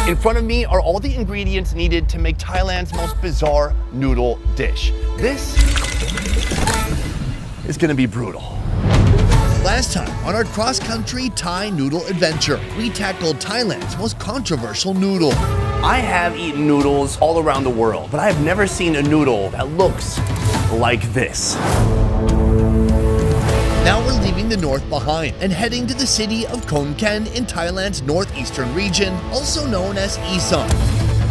In front of me are all the ingredients needed to make Thailand's most bizarre noodle dish. This is gonna be brutal. Last time on our cross-country Thai noodle adventure, we tackled Thailand's most controversial noodle. I have eaten noodles all around the world, but I have never seen a noodle that looks like this. Now we're leaving the north behind and heading to the city of Khon Kaen in Thailand's northeastern region, also known as Isan.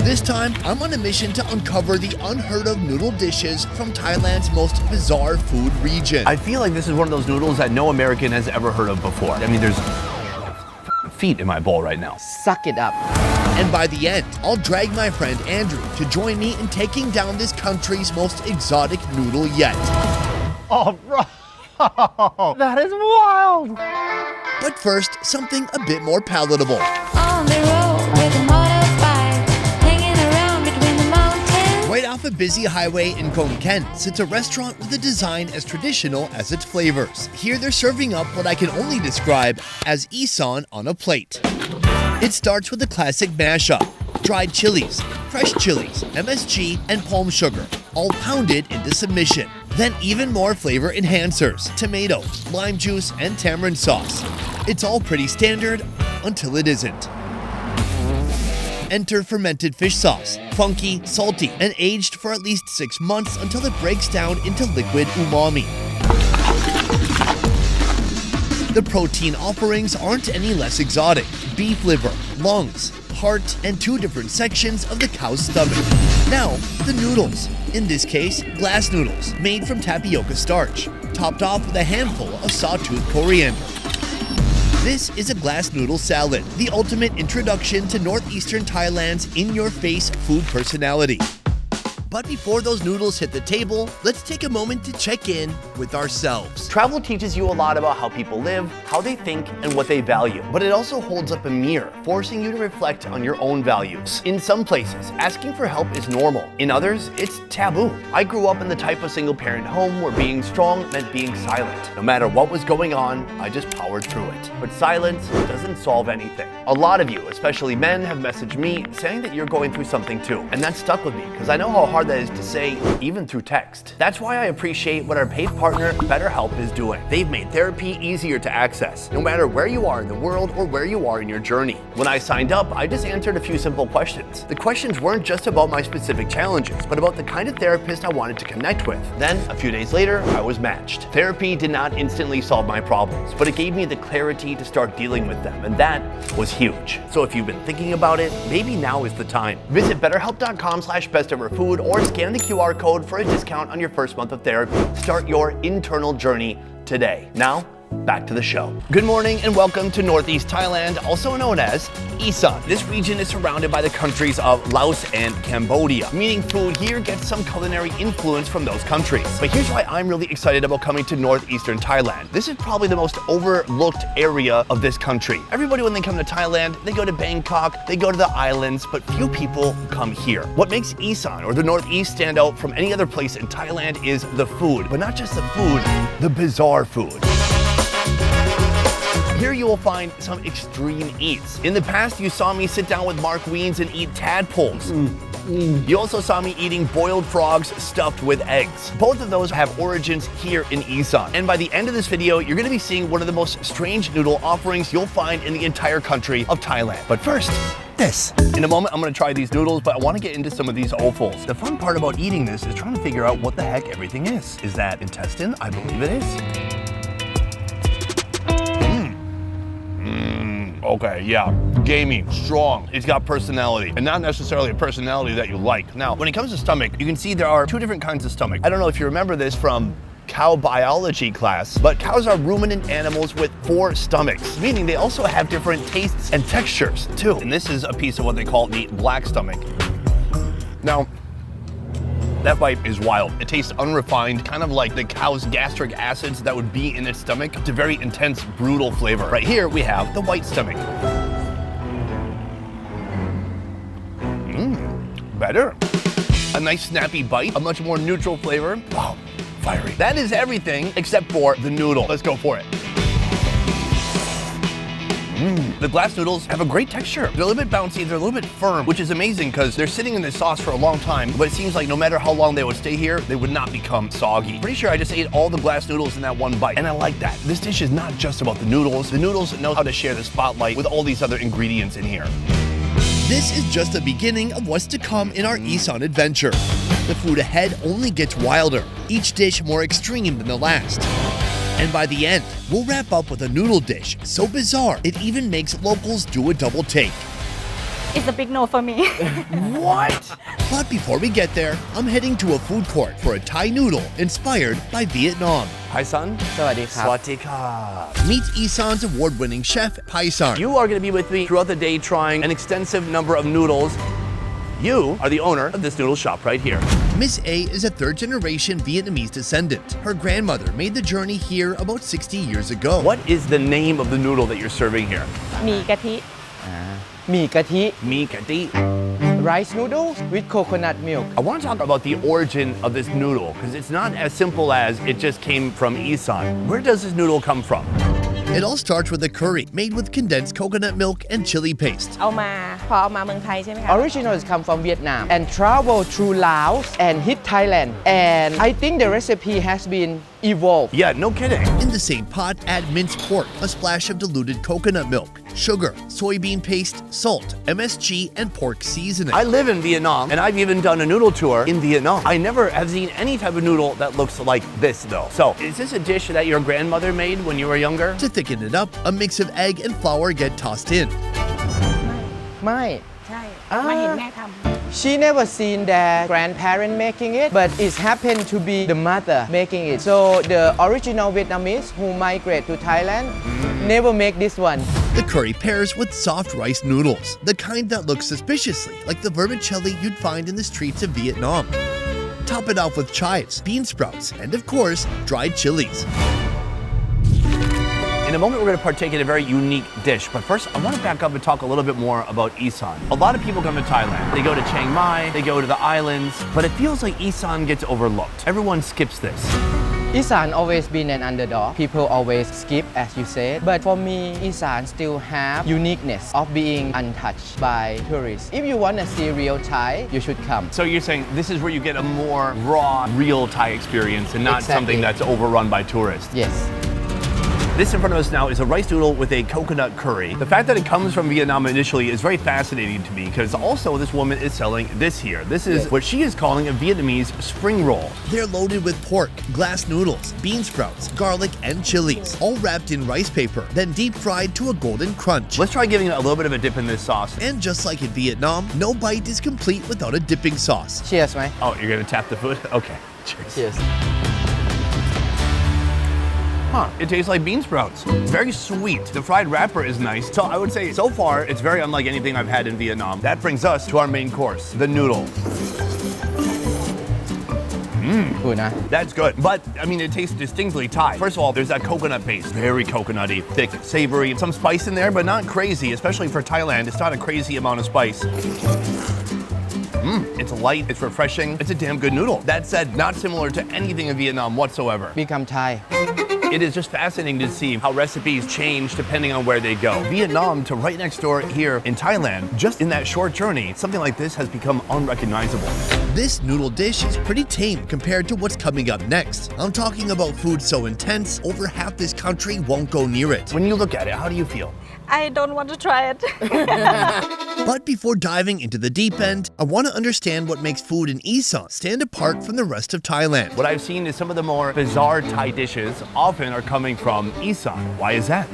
This time, I'm on a mission to uncover the unheard-of noodle dishes from Thailand's most bizarre food region. I feel like this is one of those noodles that no American has ever heard of before. I mean, there's feet in my bowl right now. Suck it up. And by the end, I'll drag my friend Andrew to join me in taking down this country's most exotic noodle yet. Oh, bro. That is wild. But first, something a bit more palatable. On the road with a motorbike, hanging around between the mountains. Right off a busy highway in Khon Kaen sits a restaurant with a design as traditional as its flavors. Here they're serving up what I can only describe as Isan on a plate. It starts with a classic mashup: dried chilies, fresh chilies, MSG, and palm sugar, all pounded into submission. Then even more flavor enhancers: tomato, lime juice, and tamarind sauce. It's all pretty standard until it isn't. Enter fermented fish sauce, funky, salty, and aged for at least 6 months until it breaks down into liquid umami. The protein offerings aren't any less exotic: beef liver, lungs, heart, and 2 different sections of the cow's stomach. Now, the noodles. In this case, glass noodles, made from tapioca starch, topped off with a handful of sawtooth coriander. This is a glass noodle salad, the ultimate introduction to northeastern Thailand's in-your-face food personality. But before those noodles hit the table, let's take a moment to check in with ourselves. Travel teaches you a lot about how people live, how they think, and what they value. But it also holds up a mirror, forcing you to reflect on your own values. In some places, asking for help is normal. In others, it's taboo. I grew up in the type of single-parent home where being strong meant being silent. No matter what was going on, I just powered through it. But silence doesn't solve anything. A lot of you, especially men, have messaged me saying that you're going through something too. And that stuck with me, because I know how hard that is to say, even through text. That's why I appreciate what our paid partner, BetterHelp, is doing. They've made therapy easier to access, no matter where you are in the world or where you are in your journey. When I signed up, I just answered a few simple questions. The questions weren't just about my specific challenges, but about the kind of therapist I wanted to connect with. Then, a few days later, I was matched. Therapy did not instantly solve my problems, but it gave me the clarity to start dealing with them, and that was huge. So if you've been thinking about it, maybe now is the time. Visit betterhelp.com/besteverfood or scan the QR code for a discount on your first month of therapy. Start your internal journey today. Now, back to the show. Good morning and welcome to Northeast Thailand, also known as Isan. This region is surrounded by the countries of Laos and Cambodia, meaning food here gets some culinary influence from those countries. But here's why I'm really excited about coming to northeastern Thailand. This is probably the most overlooked area of this country. Everybody, when they come to Thailand, they go to Bangkok, they go to the islands, but few people come here. What makes Isan, or the Northeast, stand out from any other place in Thailand is the food, but not just the food, the bizarre food. Here you will find some extreme eats. In the past, you saw me sit down with Mark Wiens and eat tadpoles. You also saw me eating boiled frogs stuffed with eggs. Both of those have origins here in Isan. And by the end of this video, you're gonna be seeing one of the most strange noodle offerings you'll find in the entire country of Thailand. But first, this. In a moment, I'm gonna try these noodles, but I wanna get into some of these offals. The fun part about eating this is trying to figure out what the heck everything is. Is that intestine? I believe it is. Okay, yeah, gamey, strong. It's got personality, and not necessarily a personality that you like. Now, when it comes to stomach, you can see there are 2 different kinds of stomach. I don't know if you remember this from cow biology class, but cows are ruminant animals with 4 stomachs, meaning they also have different tastes and textures too. And this is a piece of what they call the black stomach. Now, that bite is wild. It tastes unrefined, kind of like the cow's gastric acids that would be in its stomach. It's a very intense, brutal flavor. Right here, we have the white stomach. Better. A nice snappy bite, a much more neutral flavor. Wow, fiery. That is everything except for the noodle. Let's go for it. The glass noodles have a great texture. They're a little bit bouncy, they're a little bit firm, which is amazing because they're sitting in this sauce for a long time, but it seems like no matter how long they would stay here, they would not become soggy. Pretty sure I just ate all the glass noodles in that one bite, and I like that. This dish is not just about the noodles. The noodles know how to share the spotlight with all these other ingredients in here. This is just the beginning of what's to come in our Isan adventure. The food ahead only gets wilder, each dish more extreme than the last. And by the end, we'll wrap up with a noodle dish so bizarre it even makes locals do a double take. It's a big no for me. What? But before we get there, I'm heading to a food court for a Thai noodle inspired by Vietnam. Hi, son. สวัสดีครับ Swatika. Meet Isan's award-winning chef, Paisan. You are going to be with me throughout the day trying an extensive number of noodles. You are the owner of this noodle shop right here. Miss A is a third-generation Vietnamese descendant. Her grandmother made the journey here about 60 years ago. What is the name of the noodle that you're serving here? หมี่กะทิ หมี่กะทิ Mi Kati. rice noodles with coconut milk I want to talk about the origin of this noodle because it's not as simple as it just came from Isan. Where does this noodle come from? It all starts with a curry made with condensed coconut milk and chili paste. เอามาพอเอามาเมืองไทยใช่ไหมคะ originals come from Vietnam and travel through Laos and hit Thailand and I think the recipe has been evolved Yeah, no kidding. In the same pot, add minced pork, a splash of diluted coconut milk, sugar, soybean paste, salt, MSG, and pork seasoning. I live in Vietnam and I've even done a noodle tour in Vietnam. I never have seen any type of noodle that looks like this though. So, is this a dish that your grandmother made when you were younger? To thicken it up, a mix of egg and flour get tossed in. ไม่ ใช่มาเห็นแม่ทำ she never seen their grandparent making it but it happened to be the mother making it so the original Vietnamese who migrate to Thailand never make this one The curry pairs with soft rice noodles, the kind that look suspiciously like the vermicelli you'd find in the streets of Vietnam. Top it off with chives, bean sprouts, and of course, dried chilies. In a moment, we're going to partake in a very unique dish. But first, I want to back up and talk a little bit more about Isan. A lot of people come to Thailand. They go to Chiang Mai, they go to the islands, but it feels like Isan gets overlooked. Everyone skips this. Isan always been an underdog people always skip as you said but for me Isan still have uniqueness of being untouched by tourists if you want to see real Thai you should come So you're saying this is where you get a more raw, real Thai experience and not Exactly. something that's overrun by tourists. yes This in front of us now is a rice noodle with a coconut curry. The fact that it comes from Vietnam initially is very fascinating to me because also this woman is selling this here. This is what she is calling a Vietnamese spring roll. They're loaded with pork, glass noodles, bean sprouts, garlic, and chilies, all wrapped in rice paper, then deep fried to a golden crunch. Let's try giving it a little bit of a dip in this sauce. And just like in Vietnam, no bite is complete without a dipping sauce. cheers ไหม Oh, you're gonna tap the food? Okay. Cheers. cheers Huh, it tastes like bean sprouts. Very sweet. The fried wrapper is nice. So I would say so far, it's very unlike anything I've had in Vietnam. That brings us to our main course, the noodle. good นะ That's good. But, I mean, it tastes distinctly Thai. First of all, there's that coconut paste. Very coconutty, thick, savory. Some spice in there, but not crazy. Especially for Thailand, it's not a crazy amount of spice. It's light, it's refreshing. It's a damn good noodle. That said, not similar to anything in Vietnam whatsoever. become Thai It is just fascinating to see how recipes change depending on where they go. Vietnam to right next door here in Thailand, just in that short journey, something like this has become unrecognizable. This noodle dish is pretty tame compared to what's coming up next. I'm talking about food so intense, over half this country won't go near it. When you look at it, how do you feel? I don't want to try it But before diving into the deep end, I want to understand what makes food in Isan stand apart from the rest of Thailand. What I've seen is some of the more bizarre Thai dishes often are coming from Isan. Why is that?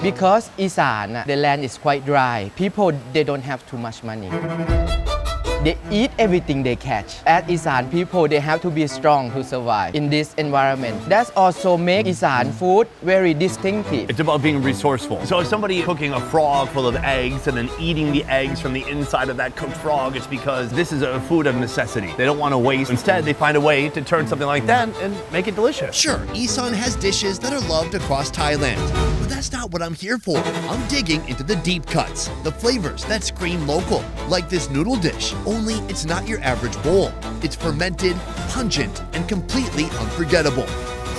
because Isan the land is quite dry people they don't have too much money they eat everything they catch at Isan people they have to be strong to survive in this environment that's also make Isan food very distinctive It's about being resourceful. So if somebody cooking a frog full of eggs and then eating the eggs from the inside of that cooked frog, it's because this is a food of necessity. They don't want to waste. Instead, they find a way to turn something like that and make it delicious. Sure, Isan has dishes that are loved across Thailand, but that's not what I'm here for. I'm digging into the deep cuts, the flavors that scream local, like this noodle dish, only it's not your average bowl. It's fermented, pungent, and completely unforgettable.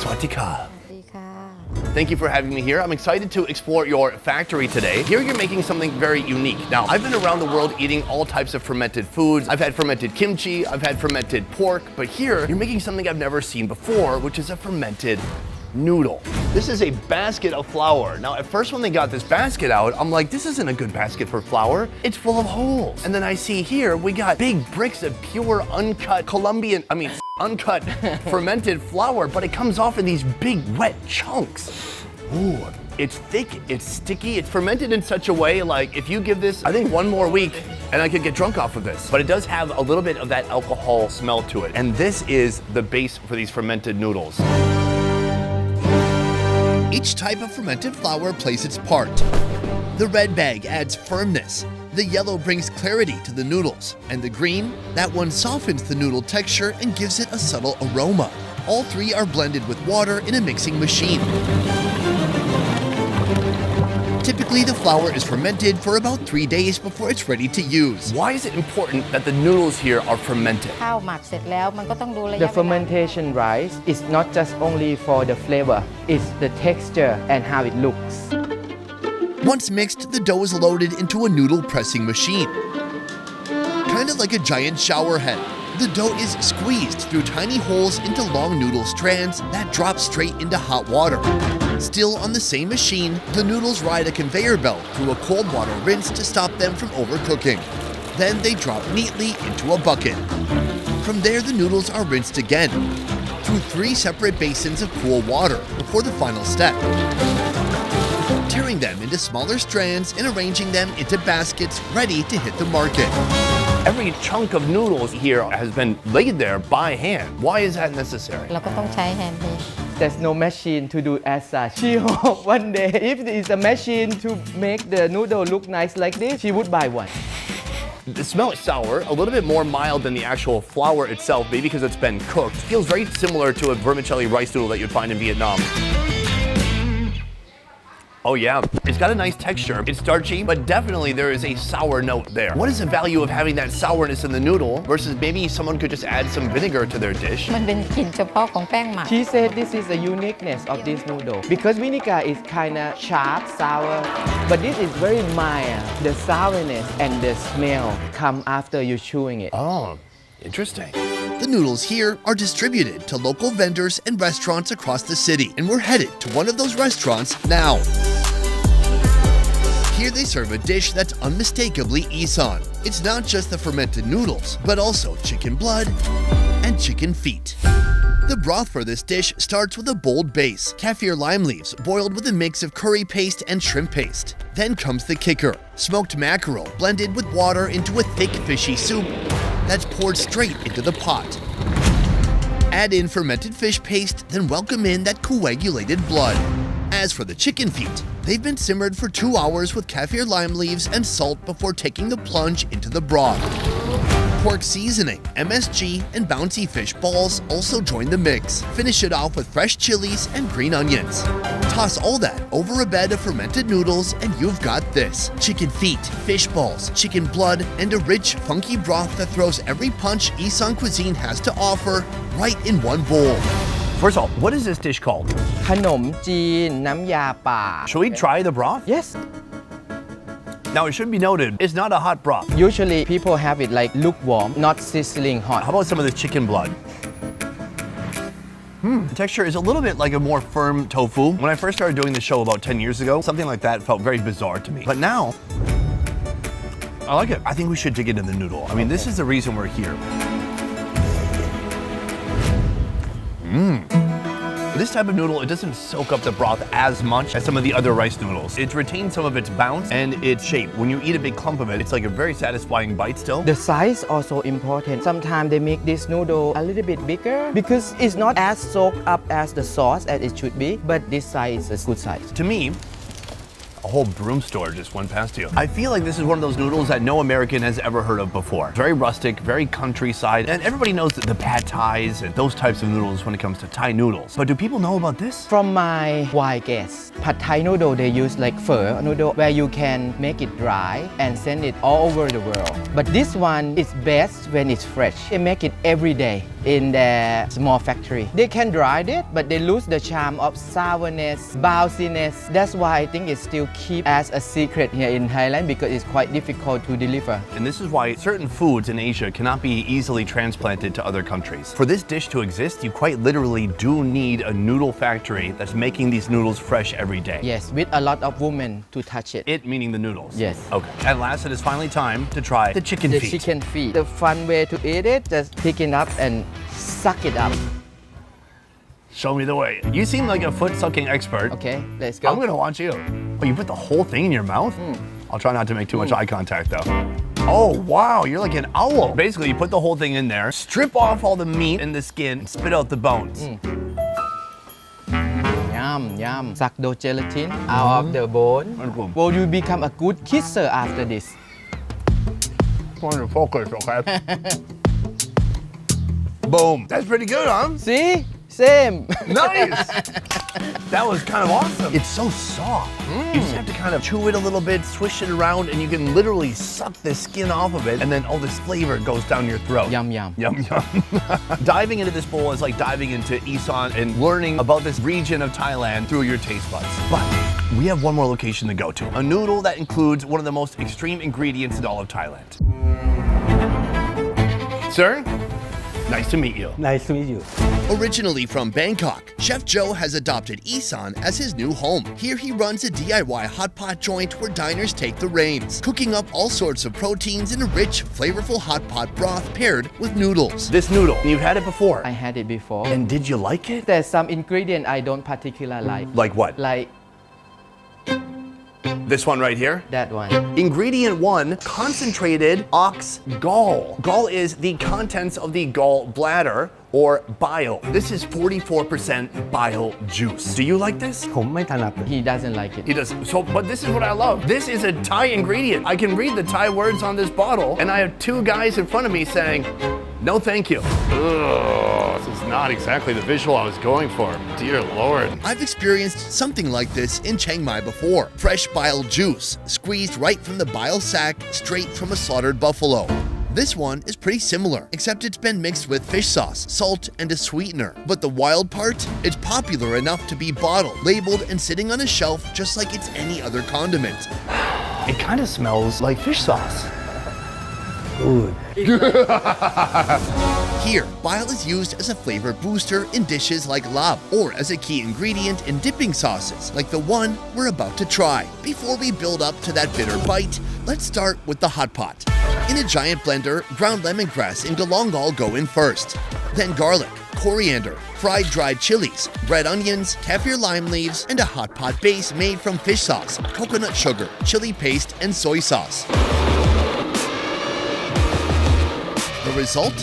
Swatika. ดีค่ะ Thank you for having me here. I'm excited to explore your factory today. Here you're making something very unique. Now, I've been around the world eating all types of fermented foods. I've had fermented kimchi, I've had fermented pork, but here you're making something I've never seen before, which is a fermented noodle. This is a basket of flour. Now, at first when they got this basket out, I'm like, this isn't a good basket for flour. It's full of holes. And then I see here, we got big bricks of pure uncut uncut fermented flour, but it comes off in these big wet chunks. Ooh, it's thick, it's sticky, it's fermented in such a way, like if you give this, I think one more week and I could get drunk off of this. But it does have a little bit of that alcohol smell to it. And this is the base for these fermented noodles. Each type of fermented flour plays its part. The red bag adds firmness, the yellow brings clarity to the noodles, and the green, that one softens the noodle texture and gives it a subtle aroma. All three are blended with water in a mixing machine. Typically, the flour is fermented for about 3 days before it's ready to use. Why is it important that the noodles here are fermented? ข้าวหมักเสร็จแล้วมันก็ต้องดูระยะ The fermentation rice is not just only for the flavor, it's the texture and how it looks. Once mixed, the dough is loaded into a noodle pressing machine. Kind of like a giant shower head. The dough is squeezed through tiny holes into long noodle strands that drop straight into hot water. Still on the same machine, the noodles ride a conveyor belt through a cold water rinse to stop them from overcooking. Then they drop neatly into a bucket. From there, the noodles are rinsed again through 3 separate basins of cool water before the final step. Tearing them into smaller strands and arranging them into baskets ready to hit the market. Every chunk of noodles here has been laid there by hand. Why is that necessary? เราก็ต้องใช้แฮนด์เมด There's no machine to do as such. She hope one day if there is a machine to make the noodle look nice like this, she would buy one. The smell is sour, a little bit more mild than the actual flour itself, maybe because it's been cooked. It feels very similar to a vermicelli rice noodle that you'd find in Vietnam. Oh yeah, it's got a nice texture. It's starchy, but definitely there is a sour note there. What is the value of having that sourness in the noodle versus maybe someone could just add some vinegar to their dish? มันเป็นกลิ่นเฉพาะของแป้งหมัก She said this is the uniqueness of this noodle because vinegar is kind of sharp, sour, but this is very mild. The sourness and the smell come after you chewing it. Oh, interesting. The noodles here are distributed to local vendors and restaurants across the city, and we're headed to one of those restaurants now. Here they serve a dish that's unmistakably Isan. It's not just the fermented noodles, but also chicken blood and chicken feet. The broth for this dish starts with a bold base, kaffir lime leaves boiled with a mix of curry paste and shrimp paste. Then comes the kicker, smoked mackerel blended with water into a thick fishy soup that's poured straight into the pot. Add in fermented fish paste, then welcome in that coagulated blood. As for the chicken feet, they've been simmered for 2 hours with kaffir lime leaves and salt before taking the plunge into the broth. Pork seasoning, MSG, and bouncy fish balls also join the mix. Finish it off with fresh chilies and green onions. Toss all that over a bed of fermented noodles and you've got this. Chicken feet, fish balls, chicken blood, and a rich, funky broth that throws every punch Isan cuisine has to offer right in one bowl. First of all, what is this dish called? ขนมจีนน้ำยาป่า Should we try the broth? Yes. Now it should be noted, it's not a hot broth. Usually people have it like lukewarm, not sizzling hot. How about some of this chicken blood? The texture is a little bit like a more firm tofu. When I first started doing the show about 10 years ago, something like that felt very bizarre to me. But now, I like it. I think we should dig into the noodle. I mean, this is the reason we're here. This type of noodle, it doesn't soak up the broth as much as some of the other rice noodles. It retains some of its bounce and its shape. When you eat a big clump of it, it's like a very satisfying bite still. The size also important. Sometimes they make this noodle a little bit bigger because it's not as soaked up as the sauce as it should be, but this size is a good size. To me, whole broom store just went past you. I feel like this is one of those noodles that no American has ever heard of before. Very rustic, very countryside, and everybody knows the pad thais and those types of noodles when it comes to Thai noodles. But do people know about this? From my wild guess, pad Thai noodle they use like phở noodle where you can make it dry and send it all over the world. But this one is best when it's fresh. They make it every day in their small factory. They can dry it, but they lose the charm of sourness, bounciness. That's why I think it still keep as a secret here in Thailand because it's quite difficult to deliver. And this is why certain foods in Asia cannot be easily transplanted to other countries. For this dish to exist, you quite literally do need a noodle factory that's making these noodles fresh every day. Yes, with a lot of women to touch it. It meaning the noodles. Yes. Okay. At last, it is finally time to try the chicken The feet. chicken feet. The fun way to eat it, just pick it up and suck it up. Show me the way. You seem like a foot-sucking expert. Okay, let's go. I'm gonna watch you. Oh, you put the whole thing in your mouth? I'll try not to make too much eye contact though. Oh, wow, you're like an owl. Basically, you put the whole thing in there, strip off all the meat and the skin, and spit out the bones. Yum, yum. Suck the gelatin out of the bone. Wonderful. Will you become a good kisser after this? Trying to focus, okay? Boom. That's pretty good, huh? See? Same. Nice! That was kind of awesome. It's so soft. You just have to kind of chew it a little bit, swish it around, and you can literally suck the skin off of it, and then all this flavor goes down your throat. Yum, yum. Yum, yum. Diving into this bowl is like diving into Isan and learning about this region of Thailand through your taste buds. But we have one more location to go to. A noodle that includes one of the most extreme ingredients in all of Thailand. Sir, nice to meet you. Nice to meet you. Originally from Bangkok, Chef Joe has adopted Isan as his new home. Here he runs a DIY hot pot joint where diners take the reins, cooking up all sorts of proteins in a rich, flavorful hot pot broth paired with noodles. This noodle, you've had it before. I had it before. And did you like it? There's some ingredient I don't particularly like. Like what? Like This one right here? that one. Ingredient 1, concentrated ox gall. Gall is the contents of the gall bladder or bile. This is 44% bile juice. Do you like this? ผมไม่ถนัดเลย He doesn't like it. He does. So, but this is what I love. This is a Thai ingredient. I can read the Thai words on this bottle, and I have two guys in front of me saying, no thank you. Ugh, this is not exactly the visual I was going for. Dear Lord. I've experienced something like this in Chiang Mai before. Fresh bile juice, squeezed right from the bile sac, straight from a slaughtered buffalo. This one is pretty similar, except it's been mixed with fish sauce, salt, and a sweetener. But the wild part? It's popular enough to be bottled, labeled, and sitting on a shelf just like it's any other condiment. It kind of smells like fish sauce. Good. Here, bile is used as a flavor booster in dishes like lab, or as a key ingredient in dipping sauces, like the one we're about to try. Before we build up to that bitter bite, let's start with the hot pot. In a giant blender, ground lemongrass and galangal go in first. Then garlic, coriander, fried dried chilies, red onions, kaffir lime leaves, and a hot pot base made from fish sauce, coconut sugar, chili paste, and soy sauce. The result?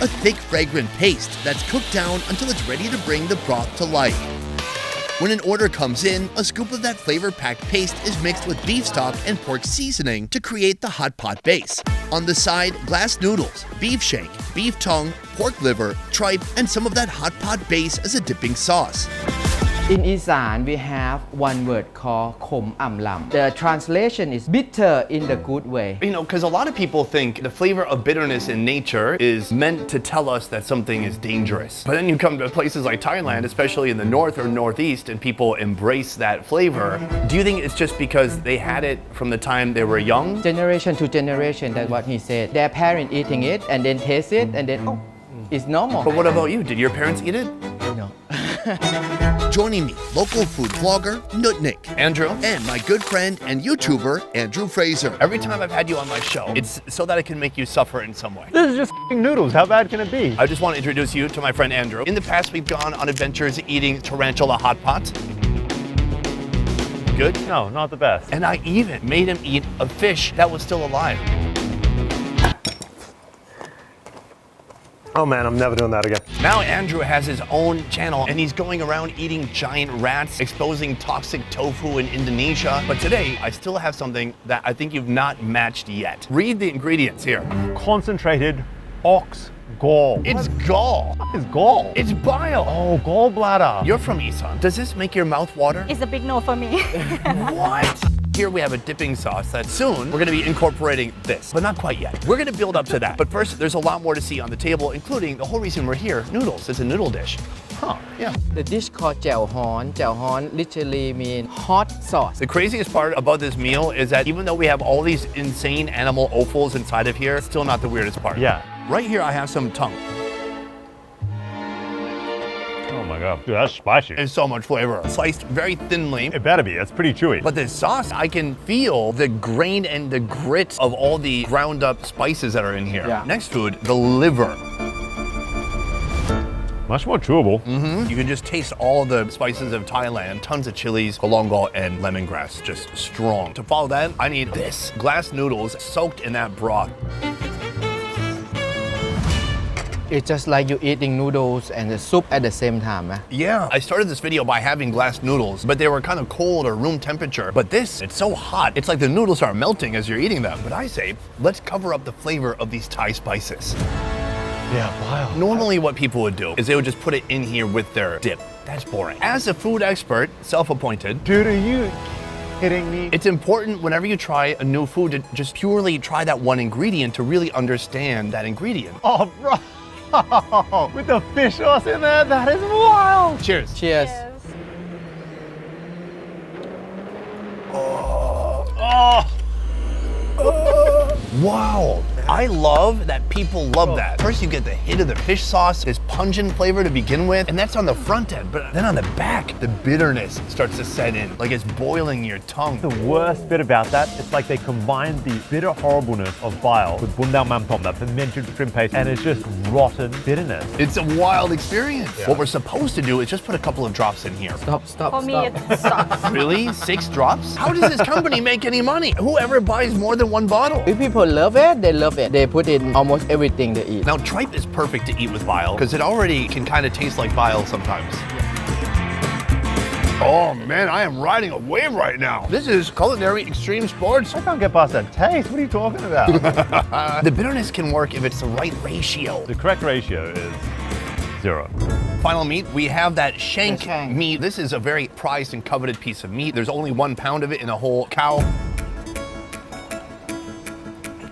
A thick, fragrant paste that's cooked down until it's ready to bring the broth to life. When an order comes in, a scoop of that flavor-packed paste is mixed with beef stock and pork seasoning to create the hot pot base. On the side, glass noodles, beef shank, beef tongue, pork liver, tripe, and some of that hot pot base as a dipping sauce. In Isan, we have one word called khom am lam. The translation is bitter in the good way. You know, because a lot of people think the flavor of bitterness in nature is meant to tell us that something is dangerous. But then you come to places like Thailand, especially in the north or northeast, and people embrace that flavor. Do you think it's just because they had it from the time they were young? Generation to generation, that's what he said. Their parent eating it and then taste it and then, oh, it's normal. But what about you? Did your parents eat it? No. Joining me, local food vlogger, Nutnik, Andrew? and my good friend and YouTuber, Andrew Fraser. Every time I've had you on my show, it's so that I can make you suffer in some way. This is just noodles. How bad can it be? I just want to introduce you to my friend Andrew. In the past, we've gone on adventures eating tarantula hot pot. Good? No, not the best. And I even made him eat a fish that was still alive. Oh man, I'm never doing that again. Now Andrew has his own channel and he's going around eating giant rats, exposing toxic tofu in Indonesia. But today, I still have something that I think you've not matched yet. Read the ingredients here. Concentrated ox gall. It's gall. What is gall? It's bile. Oh, gallbladder. You're from Isan. Does this make your mouth water? It's a big no for me. What? Here we have a dipping sauce that soon we're gonna be incorporating this, but not quite yet. We're gonna build up to that. But first, there's a lot more to see on the table, including the whole reason we're here, noodles. It's a noodle dish. Huh, yeah. The dish called jiao hon. Jiao hon literally means hot sauce. The craziest part about this meal is that even though we have all these insane animal offals inside of here, it's still not the weirdest part. Yeah. Right here, I have some tongue. Oh my god. Dude, that's spicy. There's so much flavor. Sliced very thinly. It better be. It's pretty chewy. But this sauce, I can feel the grain and the grit of all the ground up spices that are in here. Yeah. Next food, the liver. Much more chewable. You can just taste all the spices of Thailand. Tons of chilies, galangal, and lemongrass. Just strong. To follow that, I need this. Glass noodles soaked in that broth. It's just like you eating noodles and the soup at the same time. Yeah, I started this video by having glass noodles, but they were kind of cold or room temperature. But this, it's so hot. It's like the noodles are melting as you're eating them. But I say, let's cover up the flavor of these Thai spices. Yeah, wow. Normally what people would do is they would just put it in here with their dip. That's boring. As a food expert, self-appointed, Dude, are you kidding me? it's important whenever you try a new food to just purely try that one ingredient to really understand that ingredient. Oh, bro. With the fish sauce in there, that is wild. Cheers. Cheers. Wow. I love that people love that. First you get the hit of the fish sauce, this pungent flavor to begin with, and that's on the front end. But then on the back, the bitterness starts to set in, like it's boiling in your tongue. The worst bit about that, it's like they combine the bitter horribleness of bile with bundao mam tom, that fermented shrimp paste, and it's just rotten bitterness. It's a wild experience. What we're supposed to do is just put a couple of drops in here. Stop. For me, it sucks. Really? 6 drops? How does this company make any money? Whoever buys more than one bottle? If people love it, they love it. They put in almost everything they eat. Now, tripe is perfect to eat with bile because it already can kind of taste like bile sometimes. Oh man, I am riding a wave right now. This is culinary extreme sports. I can't get past that taste. What are you talking about? The bitterness can work if it's the right ratio. The correct ratio is 0. Final meat, we have that shank The shank. meat. This is a very prized and coveted piece of meat. There's only 1 pound of it in a whole cow.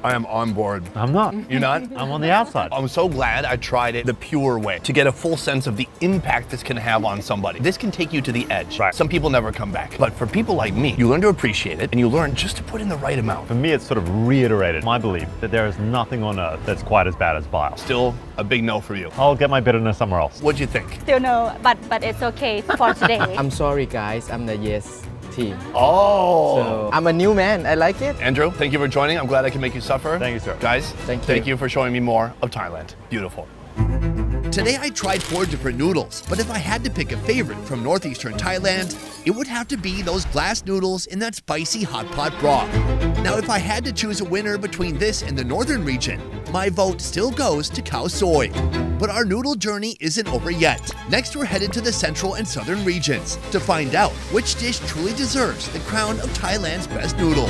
I am on board. I'm not. You're not? I'm on the outside. I'm so glad I tried it the pure way to get a full sense of the impact this can have on somebody. This can take you to the edge. Right. Some people never come back. But for people like me, you learn to appreciate it and you learn just to put in the right amount. For me, it's sort of reiterated my belief that there is nothing on earth that's quite as bad as bile. Still a big no for you. I'll get my bitterness somewhere else. What'd you think? Still no, but it's okay for today. I'm sorry, guys. I'm the yes team. Oh. So I'm a new man. I like it. Andrew, thank you for joining. I'm glad I can make you suffer. Thank you, sir. Guys, Thank thank you. you for showing me more of Thailand. Beautiful. Today I tried 4 different noodles, but if I had to pick a favorite from northeastern Thailand, it would have to be those glass noodles in that spicy hot pot broth. Now if I had to choose a winner between this and the northern region, my vote still goes to khao soi. But our noodle journey isn't over yet. Next we're headed to the central and southern regions to find out which dish truly deserves the crown of Thailand's best noodle.